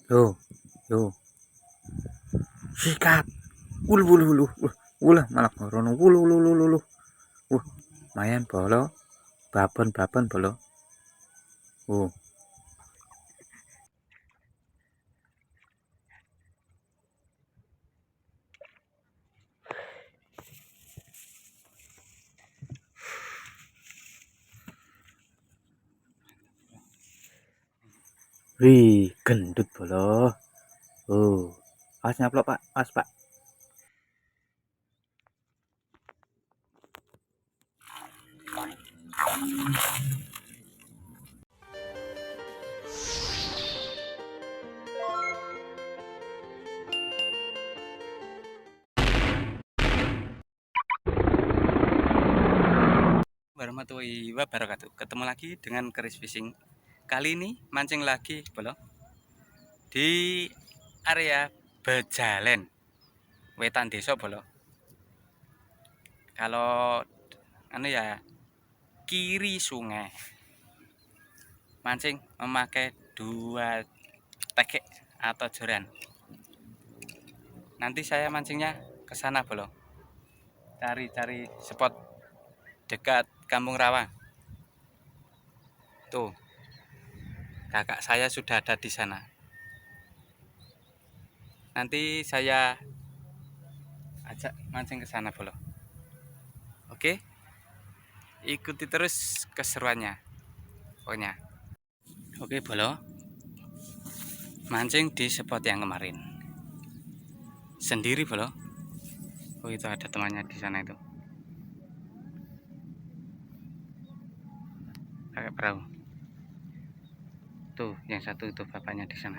Yo, yo, sikat. Ulah malah ngorono. Uluh. Mayan bolo, babon bolo. Oh, wih, gendut bolo. Oh, awas nyaplok pak, awas pak. Warahmatullahi wabarakatuh. Ketemu lagi dengan Keris Fishing. Kali ini mancing lagi, bolo, di area Bejalen, Wetan Desa, bolo. Kalau anu ya, kiri sungai. Mancing memakai 2 tekek atau joran. Nanti saya mancingnya ke sana, bolo. Cari-cari spot dekat Kampung Rawa. Tuh, kakak saya sudah ada di sana. Nanti saya ajak mancing ke sana, bolo. Oke, ikuti terus keseruannya pokoknya. Oke, bolo, mancing di spot yang kemarin sendiri, bolo. Oh, itu ada temannya di sana itu, pakai perahu. Tuh, yang satu itu bapaknya di sana.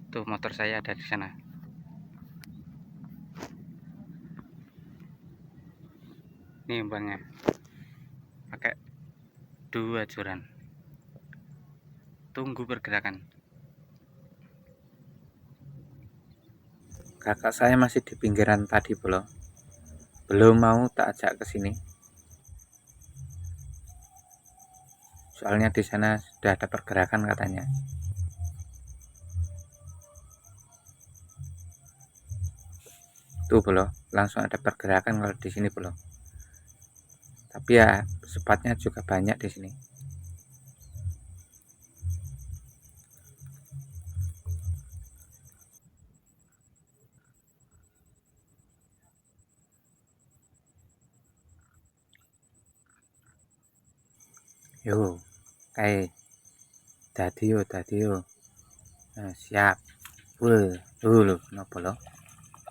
Tuh, motor saya ada di sana. Nih umpannya, pakai 2 joran. Tunggu pergerakan. Kakak saya masih di pinggiran tadi bolo. Belum mau tak ajak ke sini. Soalnya di sana sudah ada pergerakan katanya. Tuh bolo, langsung ada pergerakan kalau di sini bolo. Tapi ya spotnya juga banyak di sini. Yo, kayak tadi yo. Nah, siap. Loh, kenapa lo?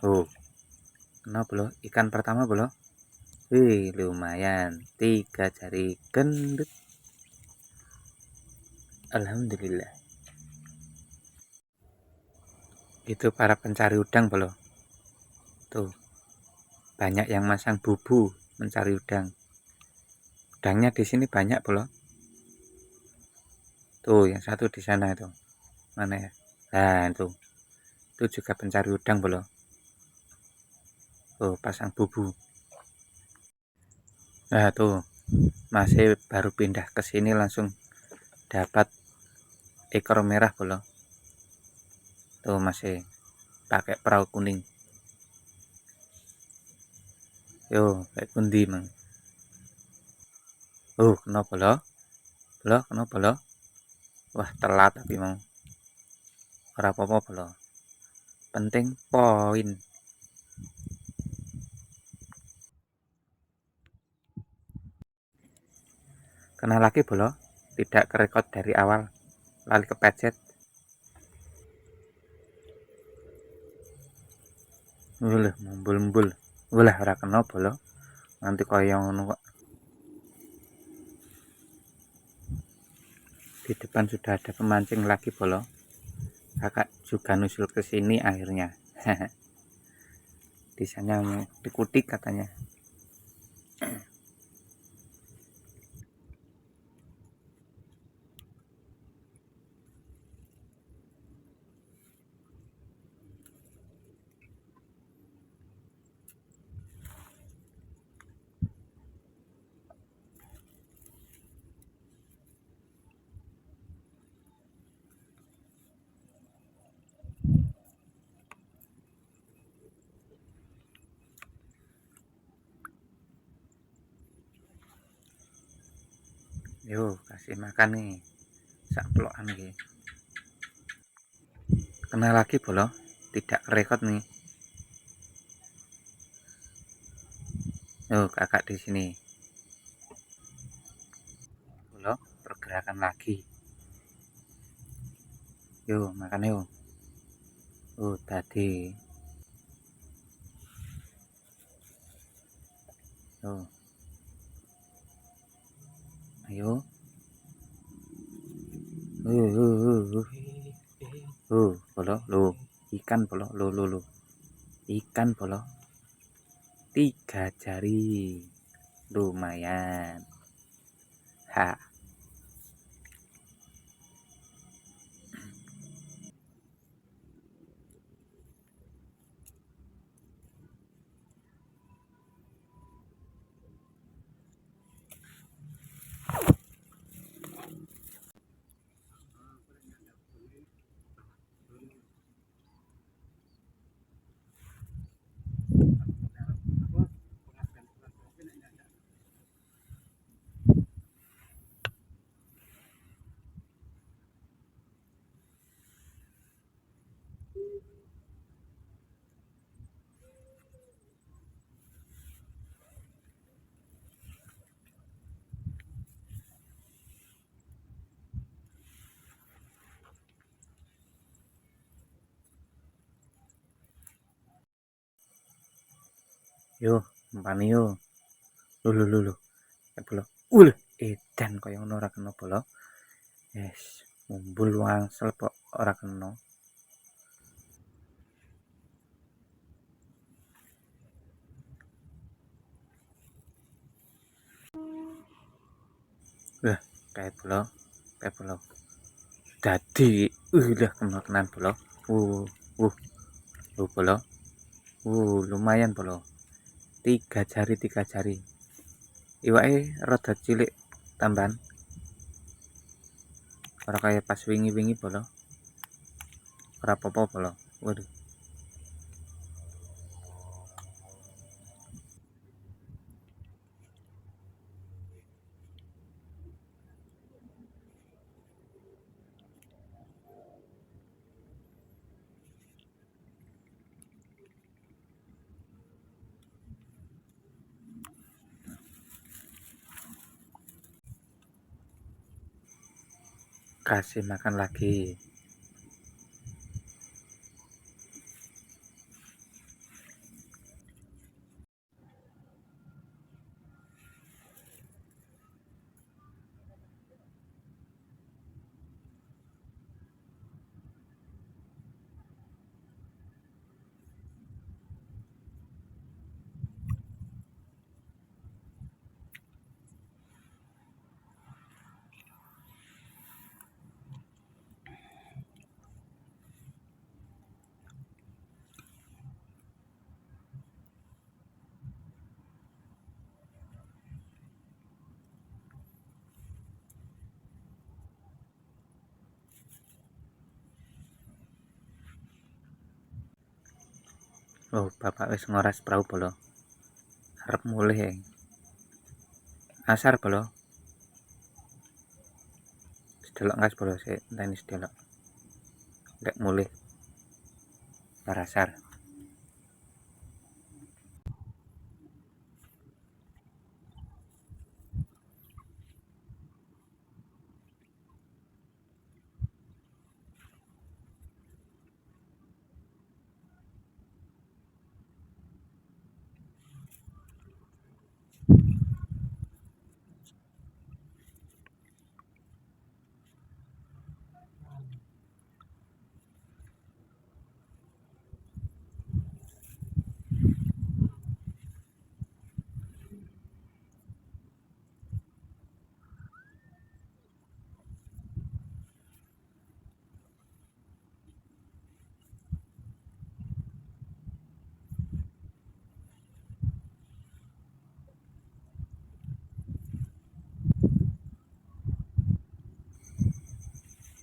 Oh, kenapa lo? Ikan pertama bolo. Wih, lumayan. 3 jari gendut. Alhamdulillah. Itu para pencari udang bolo. Tuh, banyak yang masang bubu mencari udang. Udangnya di sini banyak bolo. Tuh, yang satu di sana itu. Mana ya? Nah, itu. Itu juga pencari udang bolo. Tuh, pasang bubu. Nah, tuh. Masih baru pindah ke sini langsung dapat ekor merah bolo. Tuh, masih pakai perahu kuning. Yo, kayak kundi mang. Kenapa lo? Kenapa lo? Wah, telat tapi mau. Ora apa-apa lo. Penting poin. Kena lagi bolo. Tidak kerekod dari awal. Lali kepecet. Wih, mumbul-mumbul. Wih, ora kena bolo. Nanti kaya ngono kok. Di depan sudah ada pemancing lagi bolo. Kakak juga nusul ke sini akhirnya. Di sana mau dikutik katanya. Yo kasih makan nih sak pelokan nih. Kena lagi bolo, tidak rekod nih. Yo kakak di sini. Bolo pergerakan lagi. Yo makan yo. Tadi. Yo. Ayo. Bolo lo. Ikan bolo lo. Ikan bolo. 3 jari. Lumayan. Ha. Yo, mpani yo. Lu. Bolo. Edan kaya ngono ora kena bolo. Yes, mumbul wangsel kok ora kena. Lah, kayak bolo. Dadi, udah kena bolo. Uh, uh, bolo. Lumayan bolo. 3 jari. Iwake rada cilik tambahan. Ora kaya pas wingi-wingi bolo. Ora apa-apa bolo. Waduh. Kasih makan lagi. Bapak wis ngoras perahu bolo. Arep mulih. Asar bolo. Sedelok ngas bolo sik, enteni sedelok. Lek mulih. Parasar.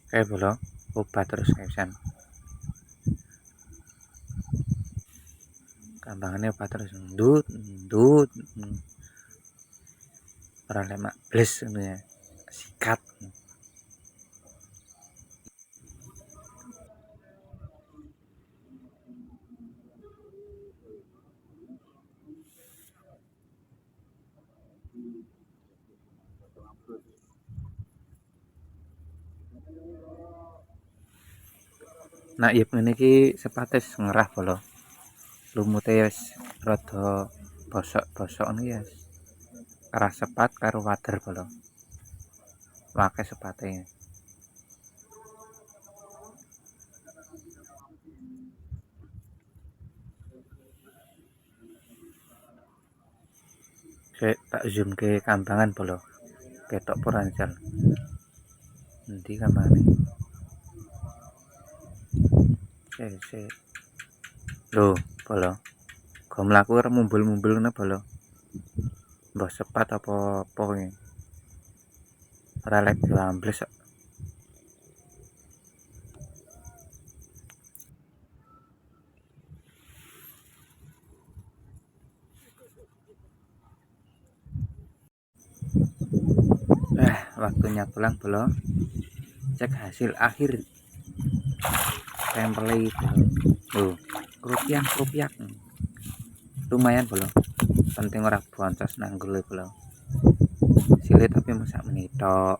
Kayak bolo. Obat terus kayak Kambangannya obat terus. Ndut. Ora lemak bles ngono ya. sikat. Nah, iya ngene iki sepate ngerah bolo. Lumute wis rada bosok-bosok ngono ya. Kerah sepat karo wader bolo. Wake sepate. Sik tak zoom ke kambangan bolo. Ketok porancel. Endi kambangane? Sik. Lho, bolo. Go mlaku arep mumbul-mumbul ngene bolo. Mbah sepat apa iki? Ora lek diambles kok. Waktunya pulang bolo. Cek hasil akhir. Tempel itu. Tuh, kerupiak. Lumayan bolo. Penting ora boncos nanggul bolo. Silit tapi masak menit tok.